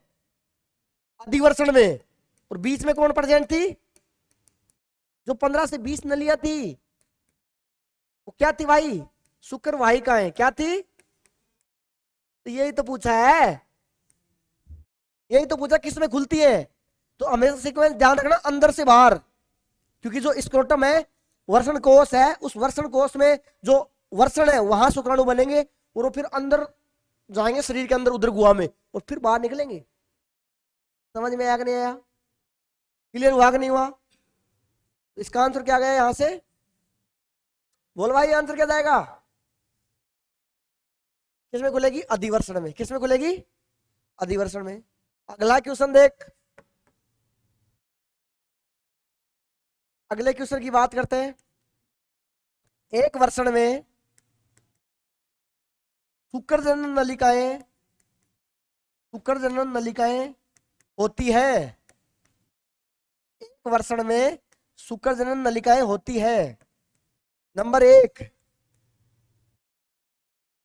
अधिवर्षण में। और बीच में कौन प्रेजेंट थी? जो 15 से 20 नलियां थी वो क्या थी भाई? शुक्र वाहिकाएं। क्या थी? तो यही तो पूछा है, यही तो पूछा किसमें खुलती है। तो हमेशा सीक्वेंस ध्यान रखना अंदर से बाहर, क्योंकि जो स्क्रोटम है वर्षण कोश है, उस वर्षण कोश में जो वर्षण है वहां शुक्राणु बनेंगे और वो फिर अंदर जाएंगे शरीर के अंदर, उधर गुहा में, और फिर बाहर निकलेंगे। समझ में आया कि नहीं आया? क्लियर हुआ कि नहीं हुआ? इसका आंसर क्या गया यहां से? बोल भाई आंसर क्या जाएगा? किसमें खुलेगी? अधिवर्षण में। किसमें खुलेगी? अधिवर्षण में। अगला क्वेश्चन देख, अगले क्वेश्चन की बात करते हैं। एक वर्षण में शुक्र जनन नलिकाएं, शुक्र जनन नलिकाएं होती है। एक वर्षण में शुक्र जनन नलिकाएं होती है। नंबर 1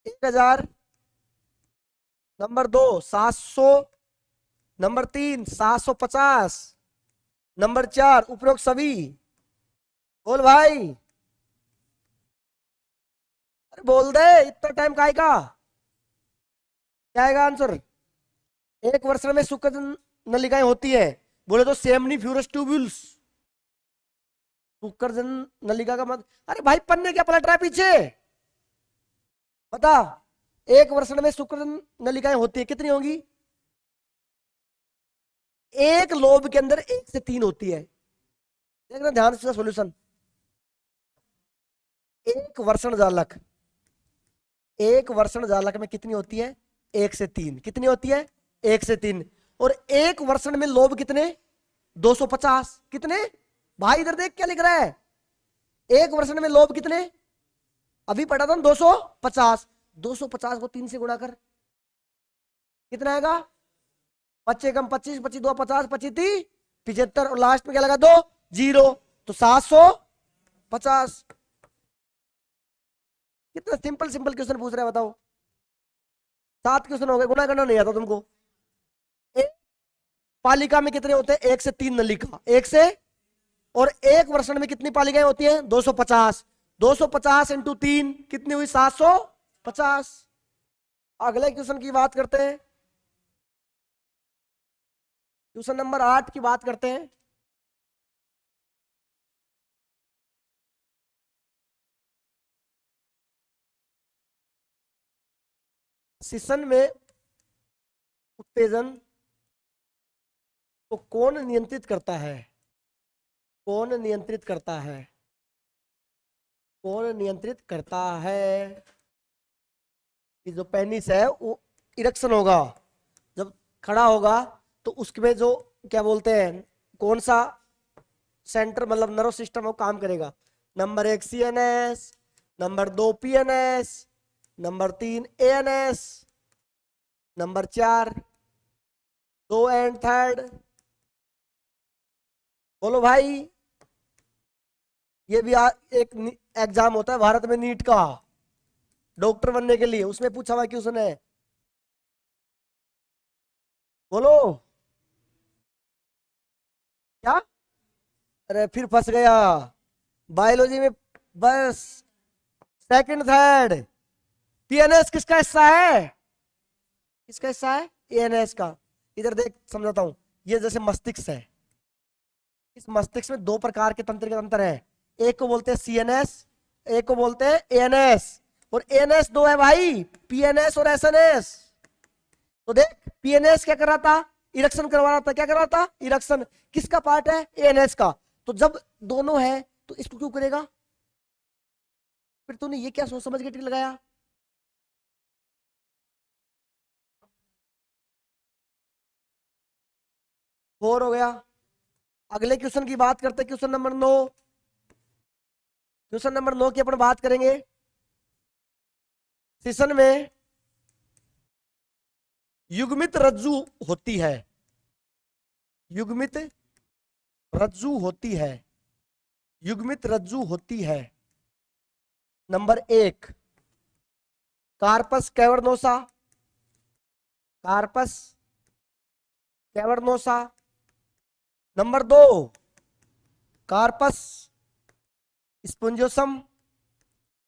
1000, नंबर 2 700, नंबर 3 750, नंबर 4 उपरोक्त सभी। बोल भाई, अरे बोल दे, इतना टाइम काहे का? क्या आएगा आंसर? एक वर्षण में शुक्र नलिकाएं होती है, बोले तो सेमनीफ्यूरस ट्यूब्यूल्स। शुक्र जन नलिका का मत, अरे भाई पन्ने क्या पलट रहा है पीछे? बता। एक वर्षण में शुक्र नलिकाएं होती है, कितनी होगी? एक लोब के अंदर 1 से 3 होती है। देखना ध्यान से सॉल्यूशन। एक वर्षण जालक, एक वर्षण जालक में कितनी होती है? 1 से 3। कितनी होती है? 1 से 3। और एक वर्षण में लोब कितने? 250। कितने भाई? इधर देख क्या लिख रहा है। एक वर्षण में लोब कितने? अभी पढ़ा था 250। 250 को 3 से गुणा कर, कितना आएगा? 25 कम 25, 25 2 50, 25 30 75, और लास्ट में क्या लगा? 2 0, तो 750। कितना सिंपल सिंपल क्वेश्चन पूछ रहे हैं बताओ। 7 क्वेश्चन हो गए, गुणा करना नहीं आता तुमको। एक पालिका में कितने होते हैं? 1 से 3 नलिका, 1 से, और एक वर्षण में कितनी पालिकाएं होती हैं? 250। 250 इंटू 3 कितनी हुई? 750। अगले क्वेश्चन की बात करते हैं, क्वेश्चन नंबर 8 की बात करते हैं। शिशन में उत्तेजन को कौन नियंत्रित करता है? कौन नियंत्रित करता है? कौन नियंत्रित करता है? कि जो पेनिस है वो इरेक्शन होगा, जब खड़ा होगा तो उसमें जो क्या बोलते हैं, कौन सा सेंटर मतलब नर्व सिस्टम वो काम करेगा। Number 1 CNS, number 2 PNS, number 3 ANS, number 4 2 and third. बोलो भाई, ये भी एक एग्जाम होता है भारत में नीट का, डॉक्टर बनने के लिए, उसमें पूछा हुआ क्वेश्चन है। बोलो क्या? अरे फिर फंस गया बायोलॉजी में। बस सेकंड थर्ड। PNS किसका हिस्सा है? किसका हिस्सा है? ANS का। इधर देख समझाता हूं। ये जैसे मस्तिष्क है, इस मस्तिष्क में दो प्रकार के तंत्र के तंत्र है। एक को बोलते हैं CNS, एक को बोलते हैं ANS। और ANS दो है भाई, PNS और SNS। तो देख PNS क्या कर रहा था? इरेक्शन करवा रहा था। क्या कर रहा था? इरेक्शन। किसका पार्ट है? ANS का। तो जब दोनों है तो इसको क्यों करेगा? फिर तूने ये क्या सोच समझ के टिक लगाया? बोर हो गया? अगले क्वेश्चन की बात करते हैं, क्वेश्चन नंबर 9। क्वेश्चन नंबर 9 की अपन बात करेंगे। सेशन में युग्मित रज्जु होती है। युग्मित रज्जु होती है। युग्मित रज्जु होती है। Number 1 corpus cavernosa. Corpus cavernosa. Number 2 corpus spongiosum.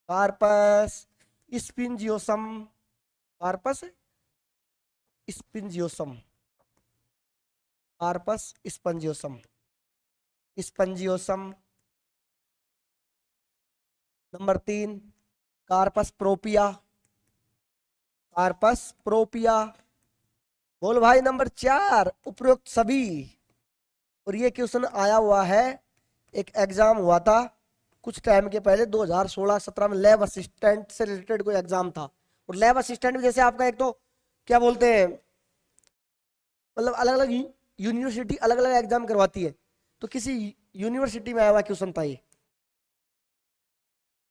Corpus spongiosum. Corpus spongiosum. Corpus spongiosum. Spongiosum. Number 3 corpus propria. Corpus propria. बोल भाई नंबर 4 उपरोक्त सभी। और ये क्वेश्चन आया हुआ है, एक एग्जाम हुआ था कुछ टाइम के पहले 2016-17 में, लैब असिस्टेंट से रिलेटेड कोई एग्जाम था। और लैब असिस्टेंट में जैसे आपका एक तो क्या बोलते हैं, मतलब अलग अलग यूनिवर्सिटी अलग अलग एग्जाम करवाती है, तो किसी यूनिवर्सिटी में आया हुआ क्वेश्चन था ये।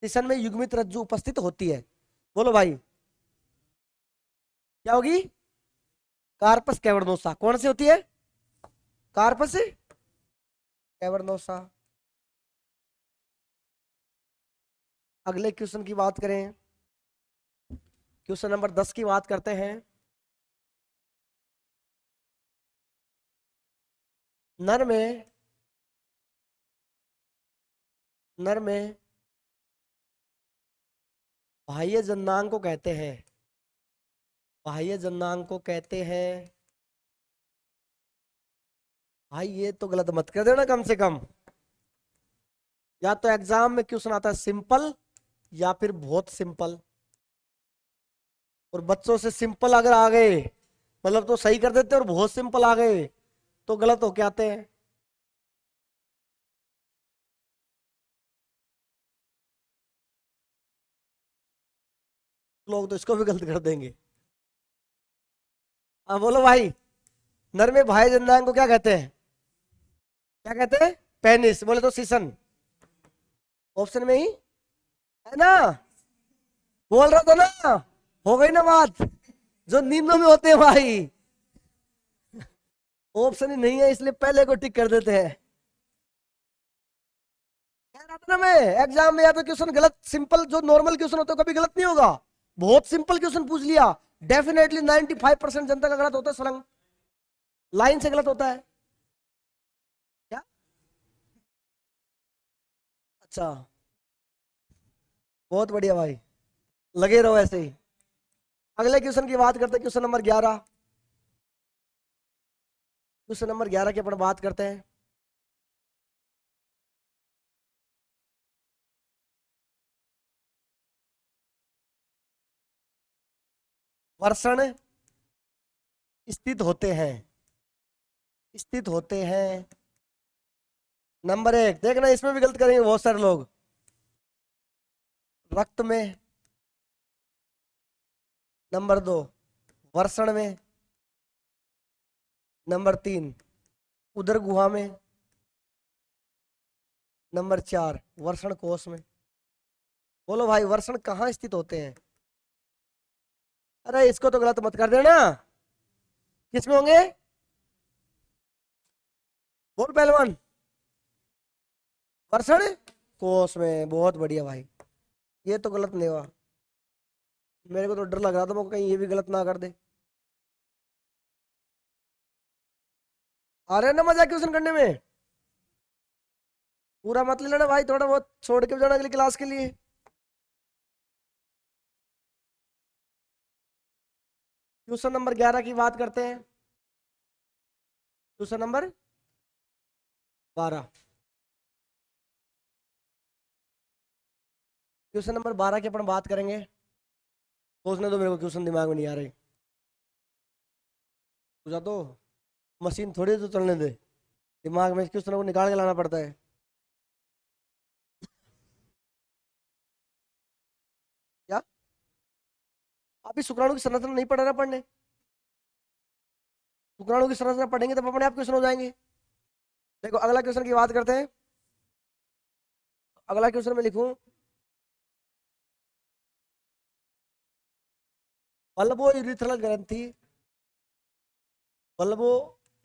सेशन में युग्मित रज्जु उपस्थित होती है। बोलो भाई क्या होगी? Corpus cavernosa. कौन सी होती है? Corpus cavernosa. अगले क्वेश्चन की बात करें, क्वेश्चन नंबर 10 की बात करते हैं। नर में नर में बाह्य जननांग को कहते हैं। बाह्य जननांग को कहते हैं। भाई ये तो गलत मत कर देना कम से कम। या तो एग्जाम में क्वेश्चन आता है सिंपल या फिर बहुत सिंपल। और बच्चों से सिंपल अगर आ गए मतलब तो सही कर देते, और बहुत सिंपल आ गए तो गलत होके आते हैं। लोग तो इसको भी गलत कर देंगे। हाँ बोलो भाई, नर में बाह्य जननांग को क्या कहते हैं? क्या कहते हैं? पेनिस। बोले तो सीसन। ऑप्शन में ही है ना? बोल रहा था ना, हो गई ना बात। जो नींदों में होते हैं भाई, ऑप्शन ही नहीं है इसलिए पहले को टिक कर देते हैं। कह रहा था ना मैं, एग्जाम में या तो क्वेश्चन गलत सिंपल जो नॉर्मल क्वेश्चन होता है कभी गलत नहीं होगा। बहुत सिंपल क्वेश्चन पूछ लिया, डेफिनेटली 95% जनता का गलत होता है, सलंग लाइन से गलत होता है। क्या? अच्छा, बहुत बढ़िया भाई, लगे रहो ऐसे ही। अगले क्वेश्चन की बात करते हैं, क्वेश्चन नंबर 11। क्वेश्चन नंबर 11 की अपन बात करते हैं। वर्षण स्थित होते हैं। स्थित होते हैं। नंबर 1 देखना, इसमें भी गलत करेंगे बहुत सारे लोग। रक्त में। नंबर 2 वर्षण में। नंबर 3 उदर गुहा में। नंबर 4 वर्षण कोश में। बोलो भाई वर्षण कहाँ स्थित होते हैं? अरे इसको तो गलत मत कर देना। किसमें होंगे? बोल पहलवान। वर्षण कोश में। बहुत बढ़िया भाई, ये तो गलत नहीं हुआ। मेरे को तो डर लग रहा था वो कहीं ये भी गलत ना कर दे। आ रहे हैं ना मजा क्वेश्चन करने में? पूरा मत ले लेना भाई, थोड़ा बहुत छोड़ के भी जाना अगली क्लास के लिए। क्वेश्चन नंबर 11 की बात करते हैं। Question number 12। क्वेश्चन नंबर 12 की अपन बात करेंगे। सोचने दो मेरे को, क्वेश्चन दिमाग में नहीं आ रहे। पूछा तो मशीन थोड़ी तो चलने दे, दिमाग में क्वेश्चन को निकाल के लाना पड़ता है। क्या अभी शुक्राणु की संरचना नहीं पढ़ रहा पढ़ने? शुक्राणु की संरचना पढ़ेंगे तब अपने आप क्वेश्चन हो जाएंगे। देखो अगला क्वेश्चन की बात करते हैं। अगला क्वेश्चन में लिखूं, बल्बो यूरिथ्रल ग्रंथि, बल्बो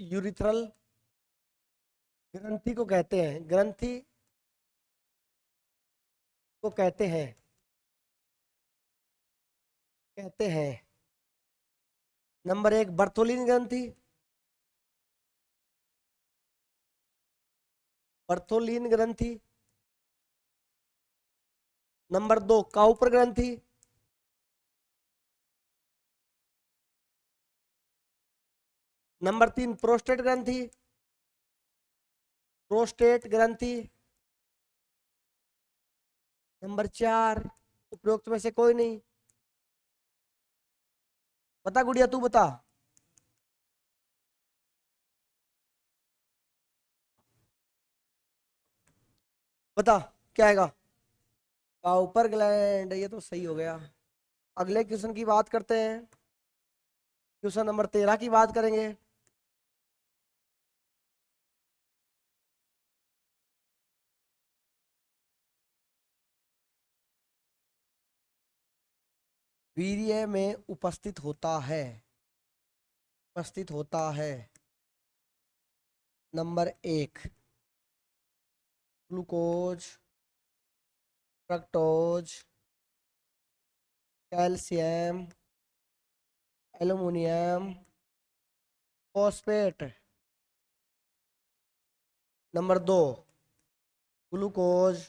यूरिथ्रल ग्रंथि को कहते हैं, ग्रंथि को कहते हैं, कहते हैं। नंबर 1 बर्थोलिन ग्रंथि, बर्थोलिन ग्रंथि। नंबर 2 काउपर ग्रंथि। नंबर 3 प्रोस्टेट ग्रंथि, प्रोस्टेट ग्रंथि। नंबर 4 उपरोक्त में से कोई नहीं। बता गुड़िया, तू बता। बता क्या आएगा? काउपर ग्लैंड, ये तो सही हो गया। अगले क्वेश्चन की बात करते हैं। क्वेश्चन नंबर 13 की बात करेंगे। वीर्य में उपस्थित होता है, उपस्थित होता है। Number 1 glucose, fructose, calcium, aluminium, phosphate. Number 2 glucose,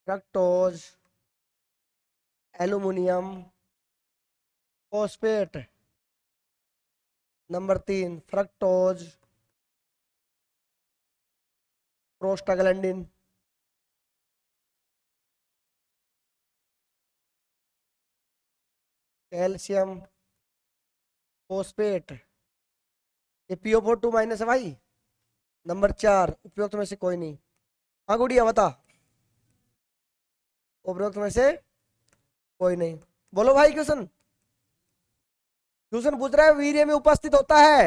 fructose, aluminium, phosphate. Number 3 fructose, prostaglandin. Calcium, phosphate. ये PO4 2- है भाई। नंबर 4 उपयुक्त में से कोई नहीं। हाँ गुड़िया बता। उपयुक्त में से कोई नहीं। बोलो भाई क्वेश्चन। क्वेश्चन पूछ रहा है वीर्य में उपस्थित होता है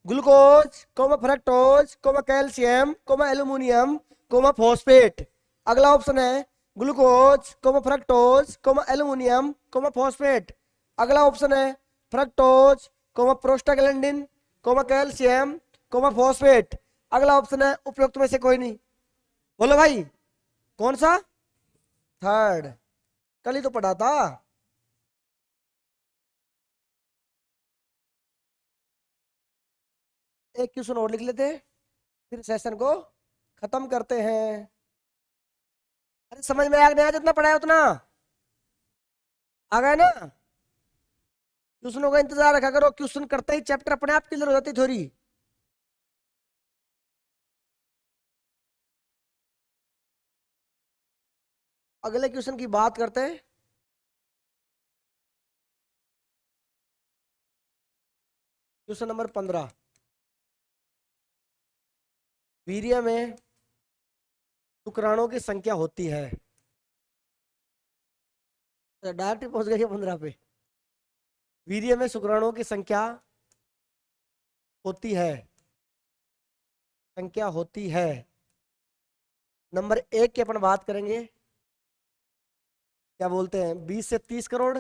glucose, comma fructose, comma calcium, comma aluminium, comma phosphate. अगला ऑप्शन है glucose, comma fructose, comma aluminium, comma phosphate. अगला ऑप्शन है fructose, comma prostaglandin, comma calcium, comma phosphate. अगला ऑप्शन है उपयुक्त में से कोई नहीं। बोलो भाई कौन सा? थर्ड। कल ही तो पढ़ा था। एक क्वेश्चन और लिख लेते हैं, फिर सेशन को खत्म करते हैं। अरे समझ में आ गया, जितना पढ़ाया उतना आ गया ना? क्वेश्चनों का इंतजार रखा करो, क्वेश्चन करते ही चैप्टर अपने आप क्लियर हो जाती थोड़ी। अगले क्वेश्चन की बात करते हैं। Question number 15। वीर्य में शुक्राणुओं की संख्या होती है। डायरेक्ट पहुंच गए 15 पे। वीर्य में शुक्राणुओं की संख्या होती है, संख्या होती है। नंबर 1 की अपन बात करेंगे, क्या बोलते हैं, 20 से 30 करोड़,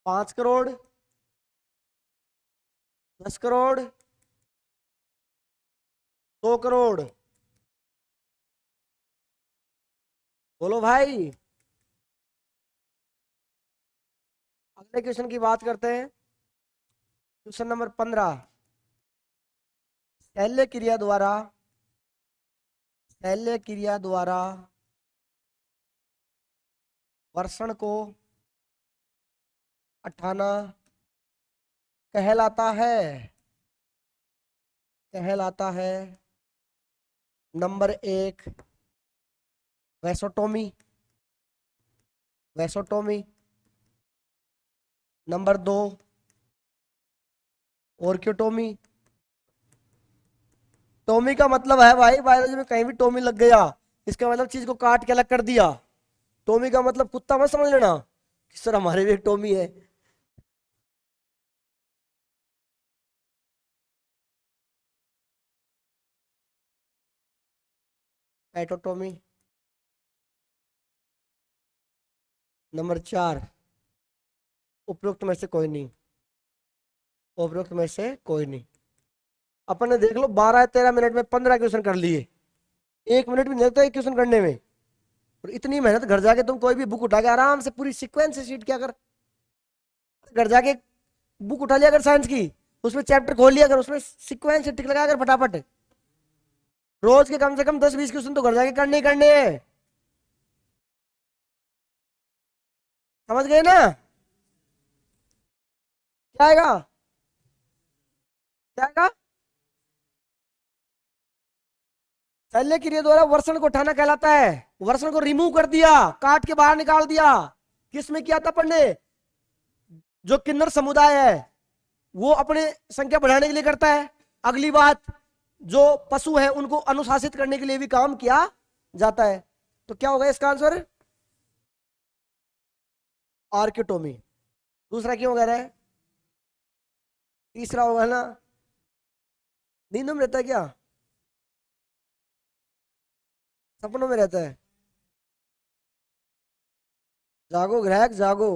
5 करोड़, 10 करोड़, 100 करोड़। बोलो भाई। अगले क्वेश्चन की बात करते हैं, क्वेश्चन नंबर 15। शल्य क्रिया द्वारा वर्षण को उठाना कहलाता है, कहलाता है नंबर 1 वैसोटोमी, वैसोटोमी। नंबर 2 ऑर्कियोटोमी। टोमी का मतलब है भाई, बायोलॉजी में कहीं भी टोमी लग गया, इसका मतलब चीज को काट के अलग कर दिया। टोमी का मतलब कुत्ता मत समझ लेना, कि सर हमारे भी एक टोमी है। एटोटोमी। नंबर 4 उपयुक्त में से कोई नहीं, उपयुक्त में से कोई नहीं। अपन ने देख लो 12-13 मिनट में 15 क्वेश्चन कर लिए, 1 मिनट भी नहीं लगता एक क्वेश्चन करने में। और इतनी मेहनत, घर जाके तुम कोई भी बुक उठा के आराम से पूरी सीक्वेंस से शीट क्या कर, घर जाके बुक उठा लिया अगर साइंस की, उसमें चैप्टर खोल लिया अगर, उसमें सीक्वेंस से टिक लगा कर फटाफट, रोज के कम से कम 10-20 क्वेश्चन तो घर जाके करने ही करने हैं। समझ गए ना? क्या आएगा, क्या आएगा? शल्य क्रिया द्वारा वर्षण को उठाना कहलाता है, वर्षण को रिमूव कर दिया, काट के बाहर निकाल दिया। किसमें किया था पढ़ने, जो किन्नर समुदाय है वो अपने संख्या बढ़ाने के लिए करता है। अगली बात, जो पशु है उनको अनुशासित करने के लिए भी काम किया जाता है। तो क्या होगा इसका आंसर, आर्कियोटोमी। दूसरा क्यों कह रहा है, तीसरा होगा ना, नींद में रहता है क्या, सपनों में रहता है? जागो ग्राहक जागो।